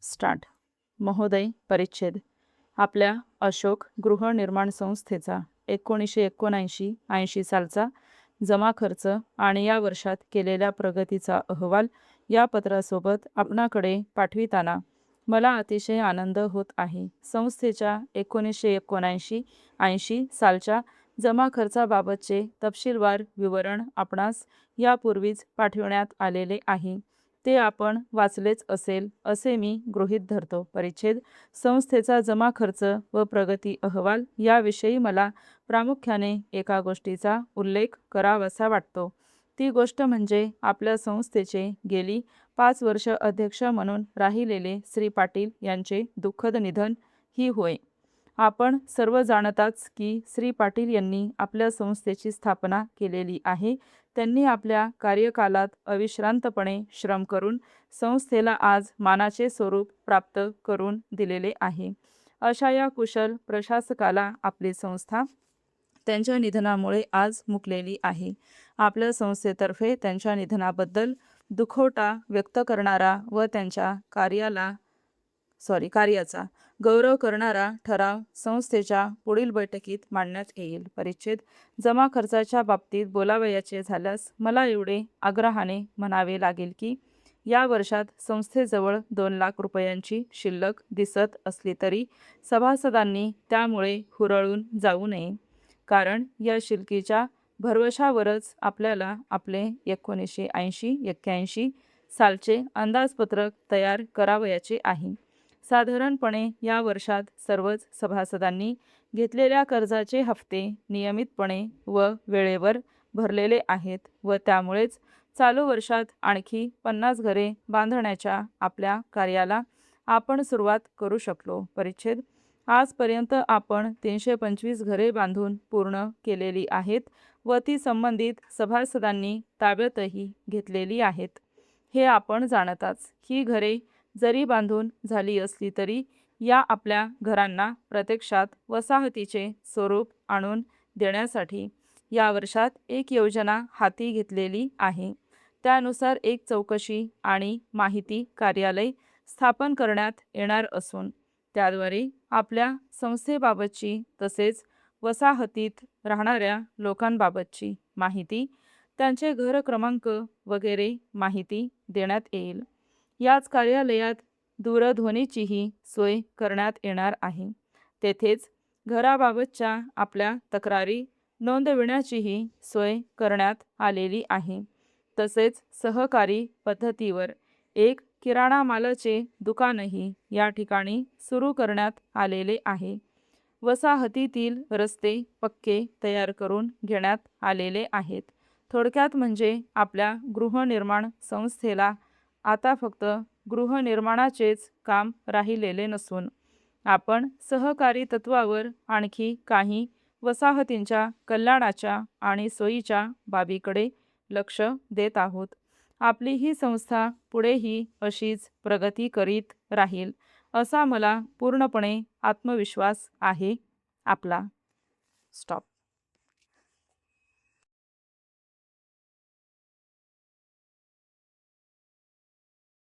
Start. महोदय, परिच्छेद. आपल्या अशोक गृहनिर्माण संस्थेचा 1979-80 सालचा जमा खर्च आणि या वर्षात केलेल्या प्रगतीचा अहवाल या पत्रासोबत आपणाकडे पाठविताना मला अतिशय आनंद होत आहे. संस्थेच्या 1979-80 सालच्या जमा खर्चाबाबतचे तपशीलवार विवरण आपणास यापूर्वीच पाठविण्यात आलेले आहे. ते आपण वाचलेच असेल असे मी गृहीत धरतो. परिच्छेद. संस्थेचा जमा खर्च व प्रगती अहवाल याविषयी मला प्रामुख्याने एका गोष्टीचा उल्लेख करावासा वाटतो. ती गोष्ट म्हणजे आपल्या संस्थेचे गेली 5 वर्ष अध्यक्ष म्हणून राहिलेले श्री पाटील यांचे दुःखद निधन ही होय. आपण सर्व जाणताच की श्री पाटील यांनी आपल्या संस्थेची स्थापना केलेली आहे. त्यांनी आपल्या कार्यकालात अविश्रांतपणे श्रम करून संस्थेला आज मानाचे स्वरूप प्राप्त करून दिलेले आहे. अशा या कुशल प्रशासकाला आपली संस्था त्यांच्या निधनामुळे आज मुकलेली आहे. आपल्या संस्थेतर्फे त्यांच्या निधनाबद्दल दुखवटा व्यक्त करणारा व त्यांच्या कार्याचा गौरव करणारा ठराव संस्थेच्या पुढील बैठकीत मांडण्यात येईल. परिच्छेद. जमा खर्चाच्या बाबतीत बोलावयाचे झाल्यास मला एवढे आग्रहाने म्हणावे लागेल की या वर्षात संस्थेजवळ 2 लाख रुपयांची शिल्लक दिसत असली तरी सभासदांनी त्यामुळे हुरळून जाऊ नये. कारण या शिल्लकीच्या भरवशावरच आपल्याला आपले 1980-81 सालचे अंदाजपत्रक तयार करावयाचे आहे. साधारणपणे या वर्षात सर्वच सभासदांनी घेतलेल्या कर्जाचे हप्ते नियमितपणे व वेळेवर भरलेले आहेत व त्यामुळेच चालू वर्षात आणखी 50 घरे बांधण्याच्या आपल्या कार्याला आपण सुरुवात करू शकलो. परिच्छेद. आजपर्यंत आपण 325 घरे बांधून पूर्ण केलेली आहेत व ती संबंधित सभासदांनी ताब्यातही घेतलेली आहेत. हे आपण जाणताच. ही घरे जरी बांधून झाली असली तरी या आपल्या घरांना प्रत्यक्षात वसाहतीचे स्वरूप आणून देण्यासाठी या वर्षात एक योजना हाती घेतलेली आहे. त्यानुसार एक चौकशी आणि माहिती कार्यालय स्थापन करण्यात येणार असून त्याद्वारे आपल्या संस्थेबाबतची तसेच वसाहतीत राहणाऱ्या लोकांबाबतची माहिती, त्यांचे घर क्रमांक वगैरे माहिती देण्यात येईल. याच कार्यालयात दूरध्वनीचीही सोय करण्यात येणार आहे. तेथेच घराबाबतच्या आपल्या तक्रारी नोंदविण्याचीही सोय करण्यात आलेली आहे. तसेच सहकारी पद्धतीवर एक किराणा मालाचे दुकानही या ठिकाणी सुरू करण्यात आलेले आहे. वसाहतीतील रस्ते पक्के तयार करून घेण्यात आलेले आहेत. थोडक्यात म्हणजे आपल्या गृहनिर्माण संस्थेला आता फक्त गृहनिर्माणाचेच काम राहिलेले नसून आपण सहकारी तत्वावर आणखी काही वसाहतींच्या कल्याणाच्या आणि सोयीच्या बाबीकडे लक्ष देत आहोत. आपली ही संस्था पुढेही अशीच प्रगती करीत राहील असा मला पूर्णपणे आत्मविश्वास आहे. आपला. स्टॉप.